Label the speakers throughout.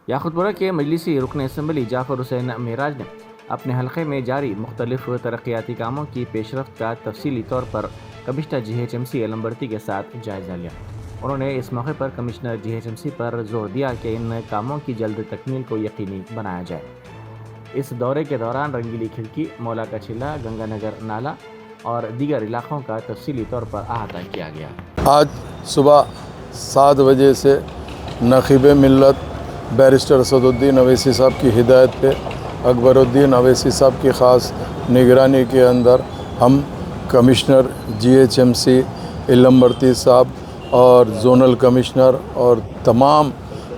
Speaker 1: याकुतपुरा के मजलिसी रुकन असम्बली जाफर हुसैन मेराज ने अपने हलक़े में जारी मुख्तलिफ तरक्याती कामों की पेशरफ्त का तफसीली तौर पर कमिश्नर GHMC एलम्बर्ती के साथ जायज़ा लिया। उन्होंने इस मौके पर कमिश्नर GHMC पर जोर दिया कि इन कामों की जल्द तकमील को यकीनी बनाया जाए। इस दौरे के दौरान रंगीली खिड़की, मौला का चिल्ला, गंगानगर नाला और दीगर इलाकों का तफसीली तौर पर अहाता किया गया।
Speaker 2: आज सुबह 7 बजे से नक़ीब मिल्लत बैरिस्टर असदुद्दीन अवैसी साहब की हिदायत पे अकबरुद्दीन अवैसी साहब की ख़ास निगरानी के अंदर हम कमिश्नर GHMC एलम्बर्ती साहब और जोनल कमिश्नर और तमाम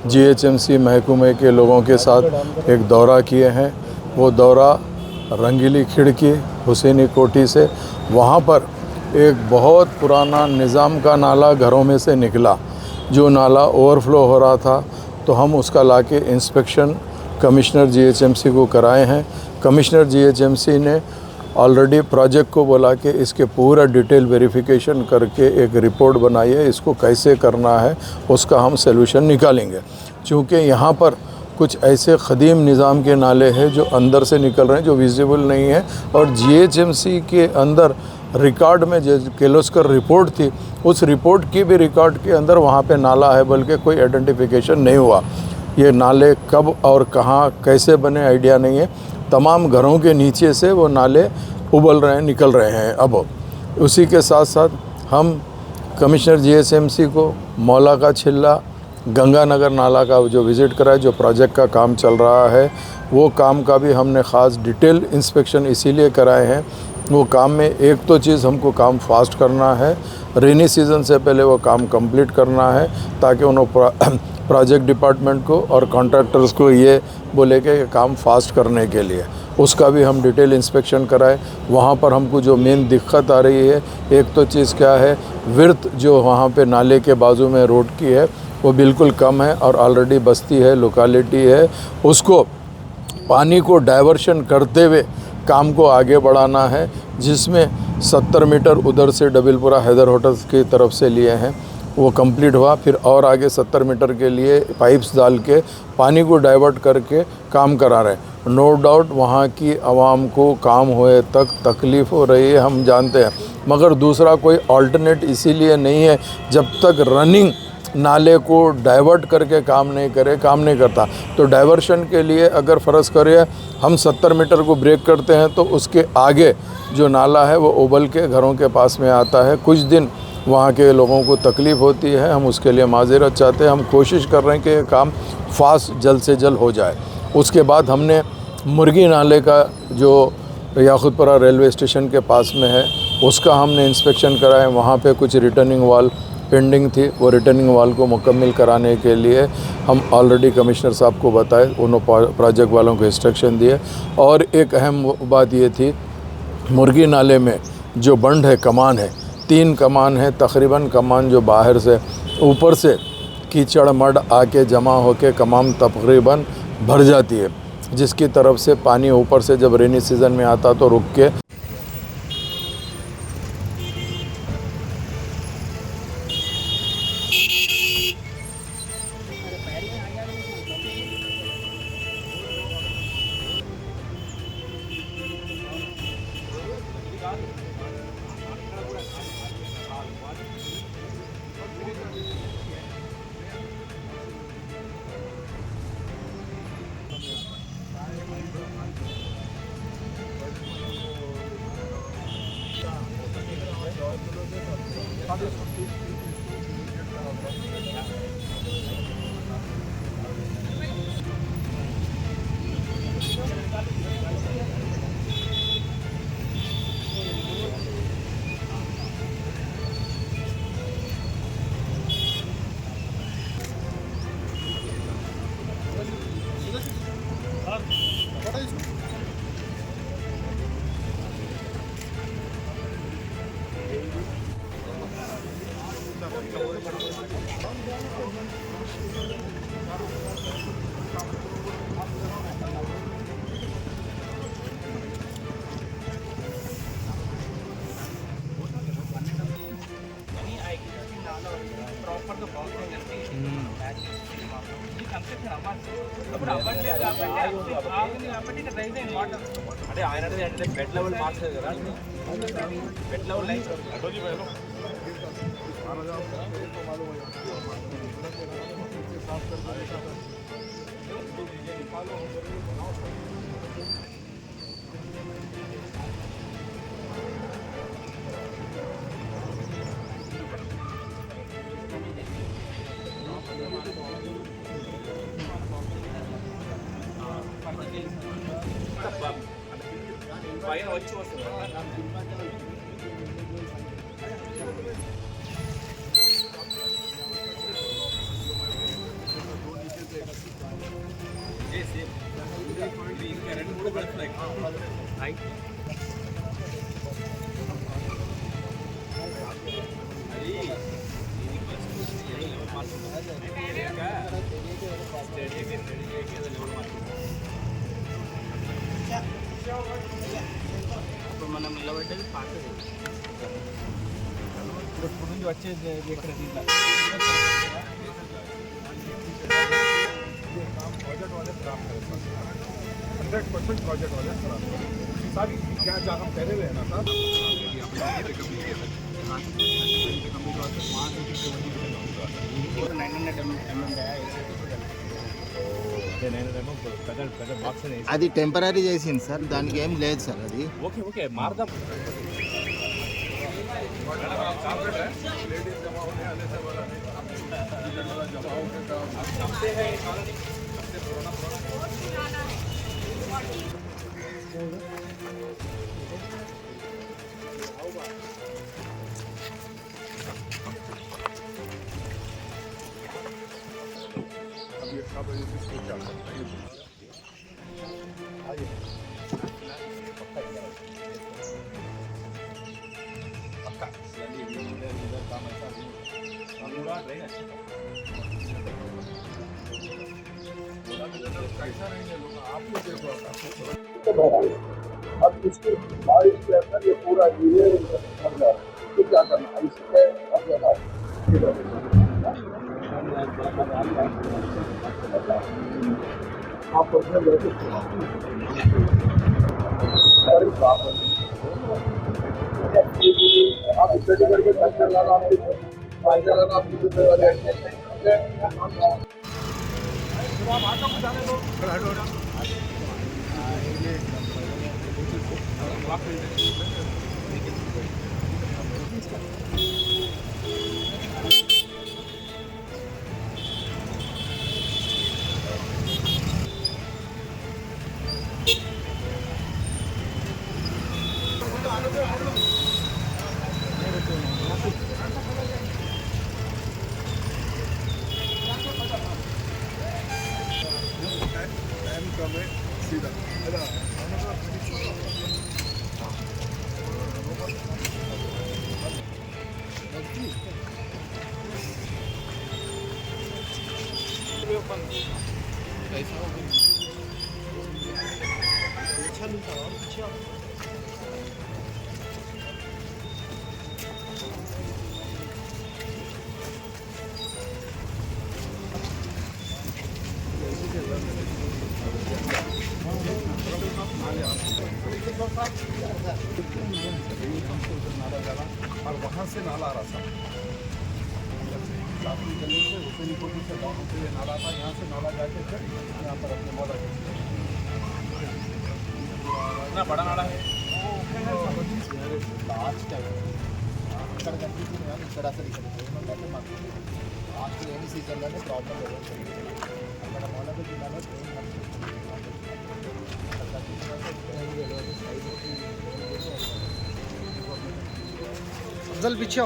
Speaker 2: GHMC महकमे के लोगों के साथ एक दौरा किए हैं। वो दौरा रंगीली खिड़की हुसैनी कोठी से, वहाँ पर एक बहुत पुराना निज़ाम का नाला घरों में से निकला, जो नाला ओवरफ्लो हो रहा था, तो हम उसका लाके इंस्पेक्शन कमिश्नर GHMC को कराए हैं। कमिश्नर GHMC ने ऑलरेडी प्रोजेक्ट को बोला कि इसके पूरा डिटेल वेरिफिकेशन करके एक रिपोर्ट बनाई है, इसको कैसे करना है उसका हम सलूशन निकालेंगे। चूँकि यहाँ पर कुछ ऐसे क़दीम निज़ाम के नाले हैं जो अंदर से निकल रहे हैं, जो विजिबल नहीं है, और GHMC के अंदर रिकॉर्ड में जो किर्लोस्कर रिपोर्ट थी, उस रिपोर्ट की भी रिकॉर्ड के अंदर वहाँ पे नाला है, बल्कि कोई आइडेंटिफिकेशन नहीं हुआ। ये नाले कब और कहाँ कैसे बने आइडिया नहीं है। तमाम घरों के नीचे से वो नाले उबल रहे हैं, निकल रहे हैं। अब उसी के साथ साथ हम कमिश्नर GHMC को मौला का छिल्ला, गंगानगर नाला का जो विज़िट कराए, जो प्रोजेक्ट का काम चल रहा है, वो काम का भी हमने ख़ास डिटेल इंस्पेक्शन इसीलिए कराए हैं। वो काम में एक तो चीज़ हमको काम फास्ट करना है, रेनी सीज़न से पहले वो काम कंप्लीट करना है, ताकि उन्होंने प्रोजेक्ट डिपार्टमेंट को और कॉन्ट्रैक्टर्स को ये बोले कि काम फास्ट करने के लिए उसका भी हम डिटेल इंस्पेक्शन कराए। वहाँ पर हमको जो मेन दिक्कत आ रही है, एक तो चीज़ क्या है, विर्थ जो वहाँ पे नाले के बाजू में रोड की है वो बिल्कुल कम है, और ऑलरेडी बस्ती है, लोकेलिटी है, उसको पानी को डाइवर्शन करते हुए काम को आगे बढ़ाना है, जिसमें 70 मीटर उधर से डबिलपुरा हैदर होटल्स की तरफ से लिए हैं, वो कंप्लीट हुआ। फिर और आगे 70 मीटर के लिए पाइप्स डाल के पानी को डाइवर्ट करके काम करा रहे हैं। नो डाउट वहाँ की आवाम को काम होए तक तकलीफ़ हो रही है, हम जानते हैं, मगर दूसरा कोई अल्टरनेट इसीलिए नहीं है, जब तक रनिंग नाले को डाइवर्ट करके काम नहीं करे, काम नहीं करता। तो डाइवर्शन के लिए अगर फ़र्ज़ करिए हम 70 मीटर को ब्रेक करते हैं, तो उसके आगे जो नाला है वो उबल के घरों के पास में आता है। कुछ दिन वहाँ के लोगों को तकलीफ़ होती है, हम उसके लिए माज़रत चाहते हैं। हम कोशिश कर रहे हैं कि ये काम फास्ट जल्द से जल्द हो जाए। उसके बाद हमने मुर्गी नाले का जो याकुतपुरा रेलवे स्टेशन के पास में है, उसका हमने इंस्पेक्शन कराया। वहाँ पे कुछ रिटर्निंग वाल पेंडिंग थी, वो रिटर्निंग वाल को मुकम्मल कराने के लिए हम ऑलरेडी कमिश्नर साहब को बताए, उन्होंने प्रोजेक्ट वालों को इंस्ट्रक्शन दिए। और एक अहम बात ये थी, मुर्गी नाले में जो बंड है, कमान है, 3 कमान है तकरीबन। कमान जो बाहर से ऊपर से कीचड़ मड आके जमा होके कमान तकरीबन भर जाती है, जिसकी तरफ से पानी ऊपर से जब रेनी सीज़न में आता तो रुक के
Speaker 3: అంటే ఆయన అంటే బెడ్ లెవెల్ మార్చలేదు కదా, బెడ్ లెవెల్ లైన్ పైన వచ్చి వస్తుంది. ఇంకా రెండు మూడు పడుతున్నాయి. ఇప్పుడు మనం నిలబడ్డది పాతది, ఇప్పుడు నుంచి వచ్చేది ఇక్కడ దీంట్లో प्रोजेक्ट वाले प्राप्त करें 100% प्रोजेक्ट वाले प्राप्त करें। सारी क्या जहाँ हम पहले हुए हैं ना साहब,
Speaker 4: అది టెంపరీ చేసింది సార్, దానికి ఏం లేదు సార్. అది
Speaker 3: ఓకే ఓకే మారదాం.
Speaker 5: अब इसके बारिश के अंदर ये पूरा इंजीनियरिंग कर जा रहा है, तो क्या करना है इसमें आप आप स्टडी करके फैक्चर लाना और वहाँ से नाला आ रहा था, से डाउन होते हुए नाला था, यहाँ से नाला जाके फिर यहाँ पर अपने मौला
Speaker 3: इतना बड़ा नाला है
Speaker 4: లాస్ట్ ఇక్కడ కనిపిస్తుంది కానీ ఇక్కడ అసలు ఇక్కడ ఏమంటే మాకు లాస్ట్ రైనీ సీజన్లోనే ప్రాబ్లం జరుగుతుంది. అక్కడ మొదటి జిల్లాలో ట్రైన్ అఫ్జల్ పిచ్చో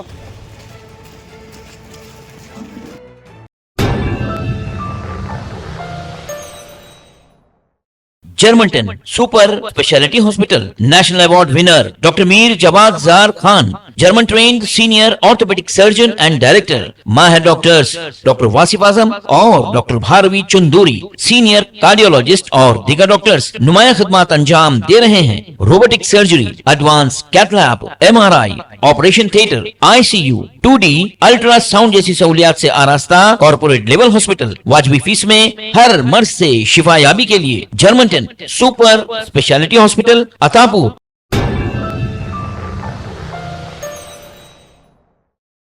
Speaker 6: Germanten super speciality hospital, national award winner doctor Mir Jawad Zar Khan, German trained senior orthopaedic surgeon and director, माहिर डॉक्टर्स डॉक्टर वासिफ आजम और doctor Bharavi Chunduri, senior cardiologist और दीगर डॉक्टर्स नुमाया खिदमत अंजाम दे रहे हैं। Robotic surgery, advance cath lab, MRI, operation theatre, ICU, 2D ultrasound जैसी सहूलियात से आरास्ता कॉर्पोरेट लेवल हॉस्पिटल। वाजबी फीस में हर मर्ज से शिफायाबी के लिए German 10 super speciality hospital, Attapur.